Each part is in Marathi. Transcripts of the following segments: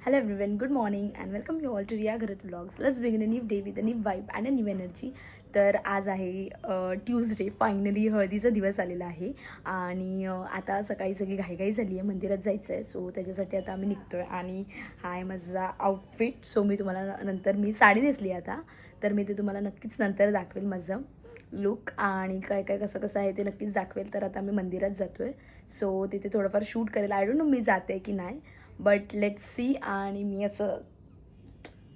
Hello everyone, good morning and welcome you all to Riya Gharat Vlogs. Let's begin a new day with a new vibe and a new energy. तर आज आहे ट्यूजडे. फायनली हळदीचा दिवस आलेला आहे आणि आता सकाळी सगळी घाईघाई झाली आहे, मंदिरात जायचं आहे. सो त्याच्यासाठी आता आम्ही निघतो आहे आणि हा आहे माझा आउटफिट. सो मी तुम्हाला नंतर मी साडी नेसली आता, तर मी ते तुम्हाला नक्कीच नंतर दाखवेल माझं लुक आणि काय काय कसं कसं आहे ते नक्कीच दाखवेल. तर आता आम्ही मंदिरात जातो आहे, सो तिथे थोडंफार शूट करेल. आय डोंट नो मी जाते की नाही, बट लेट्स सी. आणि मी असं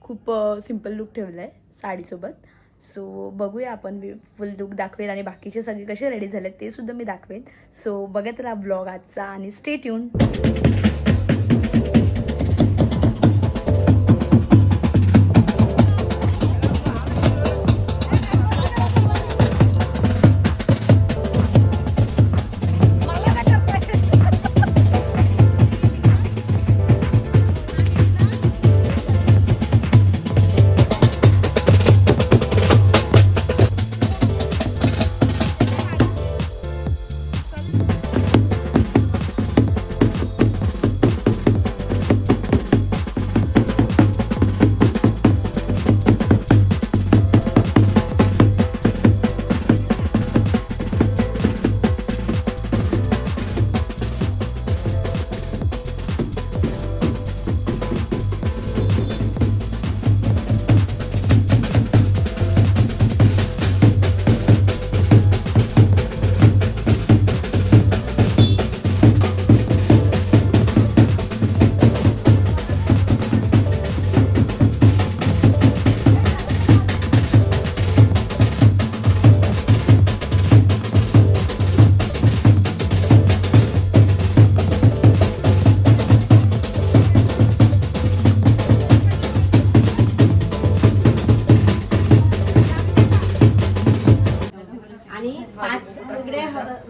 खूप सिम्पल लुक ठेवलं आहे साडीसोबत. सो बघूया आपण, फुल लुक दाखवेल आणि बाकीचे सगळे कसे रेडी झाले ते सुद्धा मी दाखवेल. सो बघत राहा ब्लॉग आजचा आणि स्टे ट्यून.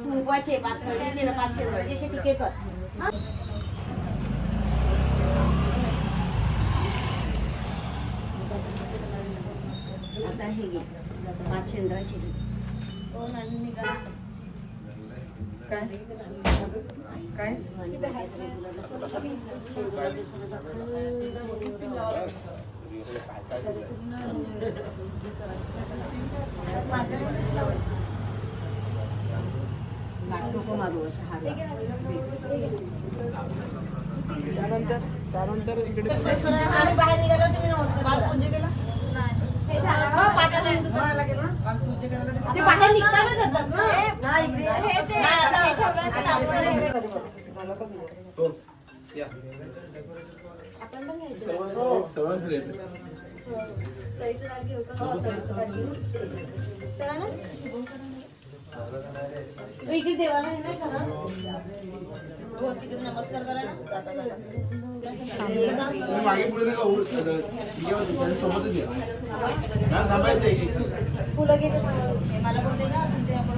कुंकवाचे 5 हळदीचे 5 शेंदूरचे असे तुके कर. आता हे घे 5 शेंदूरचे घे. हो नानी काय काय काय नको मारू असं हार. त्यानंतर इकडे आणि बाहेर निघालो तुम्ही नमस्कार पूजा केला हे झालं हो 5 मिनिट तुम्हाला लागेल ना. काल पूजा केला ते बाहेर निघताना जातात ना. नाही इकडे हे ते मला पण हो या आपण पण घ्यायचं. सर्वांना द्यायचं. तरीचं नाव घेऊ का? हो, तरीचं नाव घेऊ. चला ना. इकडे देवाला हे नाही करा हो, तिकडे नमस्कार करा ना जाता जाता. तुम्ही मागे पुढे नका होऊ. सोबतच या. काय थांबायचं एक फुलं घेते मला बोलते ना ते आपण.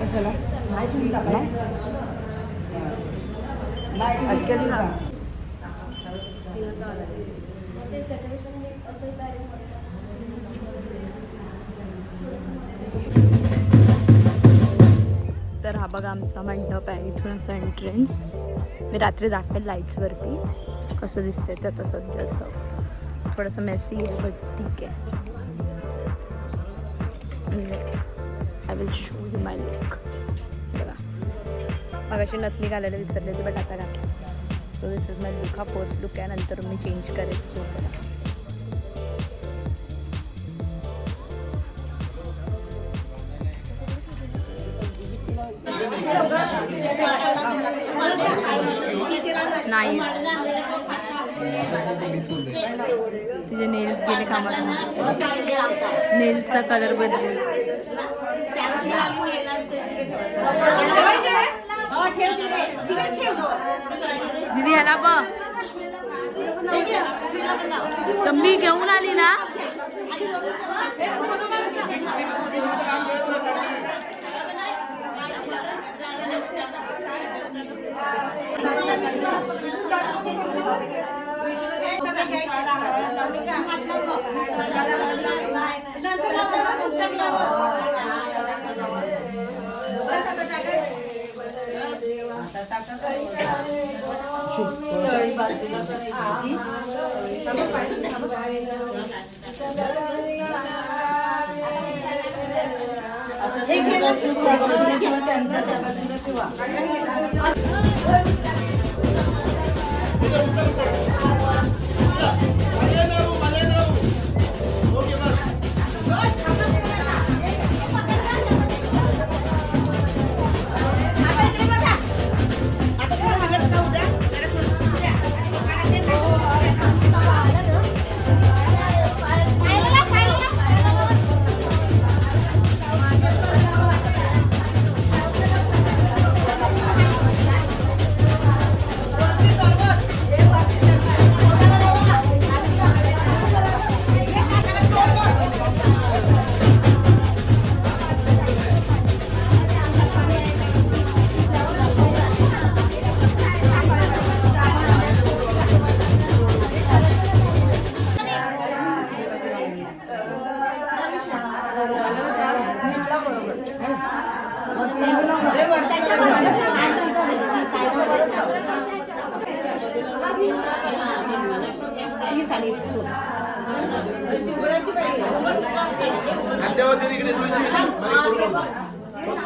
कशाला नाही ऐकायचं का त्याच्यापेक्षा असं तर हा बघा आमचा मंडप आहे. इथून असं एंट्रन्स मी रात्री दाखवेल लाईट्सवरती कसं दिसतंय. तर आता सध्या असं थोडंसं मेसी आहे, बट ठीक आहे. I will show you my look. बघा मग अशी नथनी घालायला विसरले होते, बट आता घातली. So this is my look. हा फर्स्ट लुक आहे, नंतर मी चेंज करेल. सो बघा नाही तिचे नेल्स गेले कामात, नेल्सचा कलर बदलू. दीदी ह्याला बघ, तर मी घेऊन आली ना.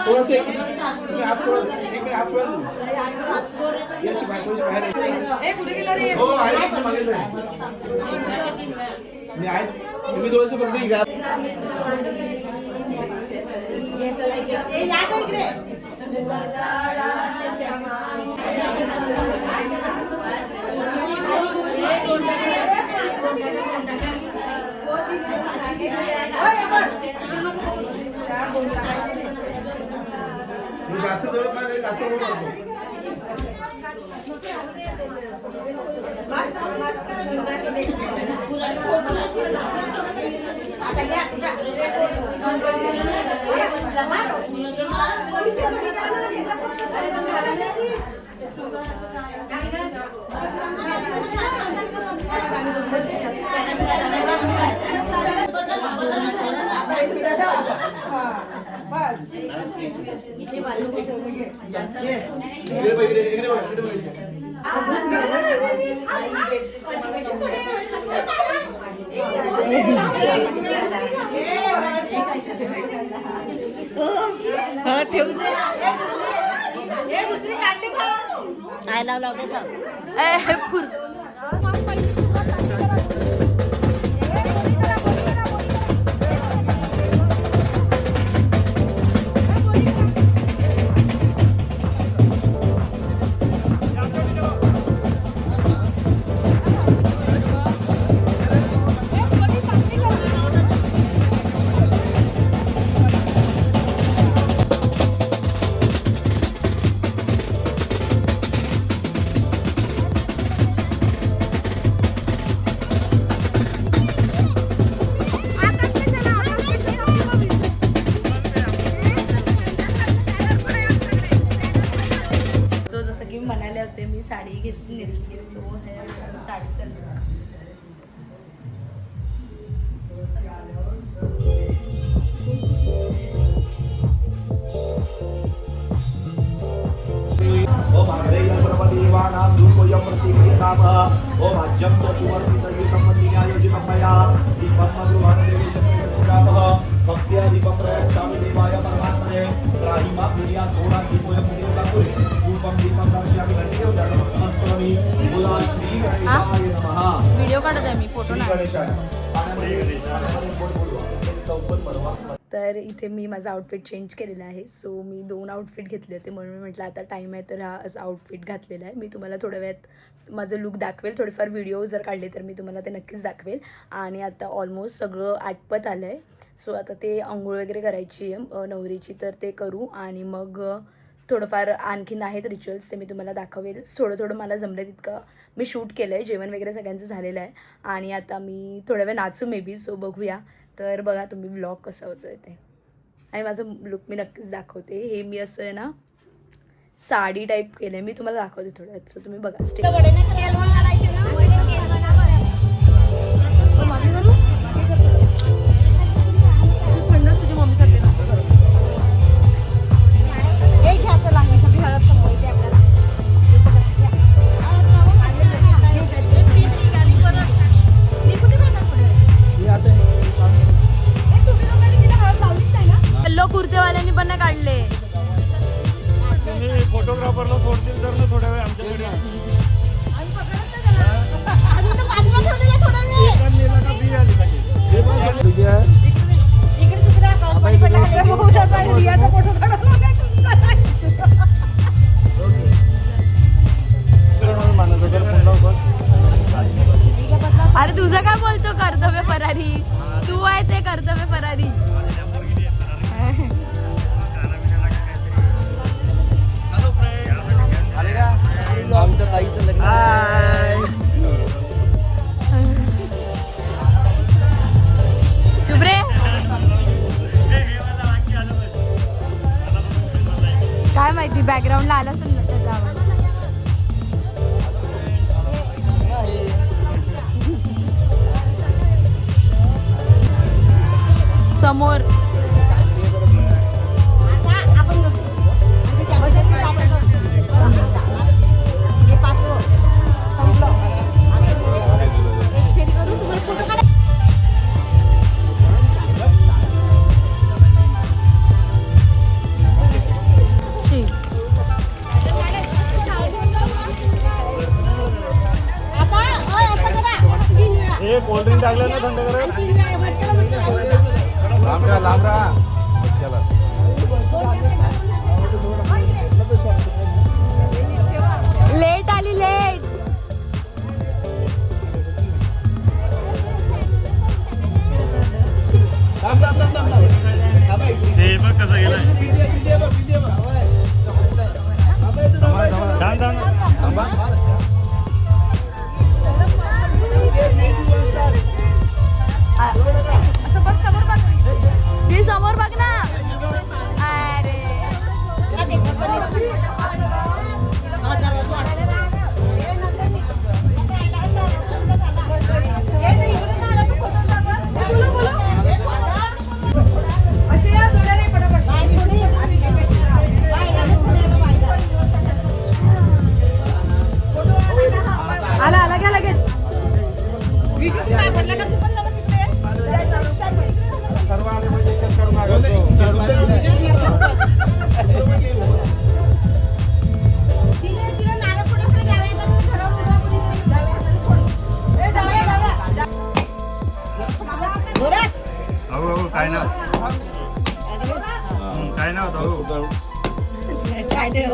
थोडंसं एक तुम्ही हात सोडा, एक मिनिट हात सोडा तुम्ही. याशी बाहेर आहे. हो आहे, तुमच्या मागेच आहे. मी आहे, तुम्ही थोडंसं फक्त घ्या. जास्त जोरात नाही, जास्त बोलू नको. मी साडी घेतली नेसली, सो साडीचं look. व्हिडिओ काढत आहे मी, फोटो नाही. तर इथे मी माझा आउटफिट चेंज केलेला आहे. सो मी 2 आउटफिट घेतले होते म्हणून मी म्हटलं आता टाईम आहे तर हा असा आउटफिट घातलेला आहे. मी तुम्हाला थोड्या वेळात माझं लुक दाखवेल. थोडेफार व्हिडिओ जर काढले तर मी तुम्हाला ते नक्कीच दाखवेल. आणि आता ऑलमोस्ट सगळं आटपत आलं आहे. सो आता ते अंघोळ वगैरे करायची आहे नवरीची, तर ते करू आणि मग थोडंफार आणखीन आहेत रिच्युअल्स ते मी तुम्हाला दाखवेल. थोडं मला जमलं तितकं मी शूट केलं आहे. जेवण वगैरे सगळ्यांचं झालेलं आहे आणि आता मी थोड्या वेळ नाचू मे बी. सो बघूया. तर बघा तुम्ही व्लॉग कसं होतो आहे ते आणि माझं लुक मी नक्कीच दाखवते. हे मी असं आहे ना साडी टाईप केलं आहे. मी तुम्हाला दाखवते थोड्या वेळात. सो तुम्ही बघा स्टे. तुझी मम्मी सांगते ना हे घ्यायचं लागेल सगळी हळद संपवायची आपल्याला. येल्लो कुर्तेवाल्यांनी पण नाही काढले. तुम्ही फोटोग्राफरला सोडतील तर ना थोड्या वेळ आमच्याकडे इकडे दुसऱ्या पाणी पडला बघू शकता रियाचा फोटो काढून अरे तुझं काय बोलतो कर्तव्य फरारी. तू आहे ते कर्तव्य फरारी. आमच्या ताईचं लग्न. चुप रे. काय माहिती बॅकग्राऊंडला आला असेल ना त्याचा आवाज. समोर हे कोल्ड्रिंक टाकलं ना थंड करायला. लांब राहा. लेट आली लेट. ते बघ कसं गेलाय. थांबा. ते समोर बघ ना. अरे आला घ्या लगेच. सर्व आले म्हणजे एकच करून मागवतो. हो काय नाव काय नाव होतं. काय नाही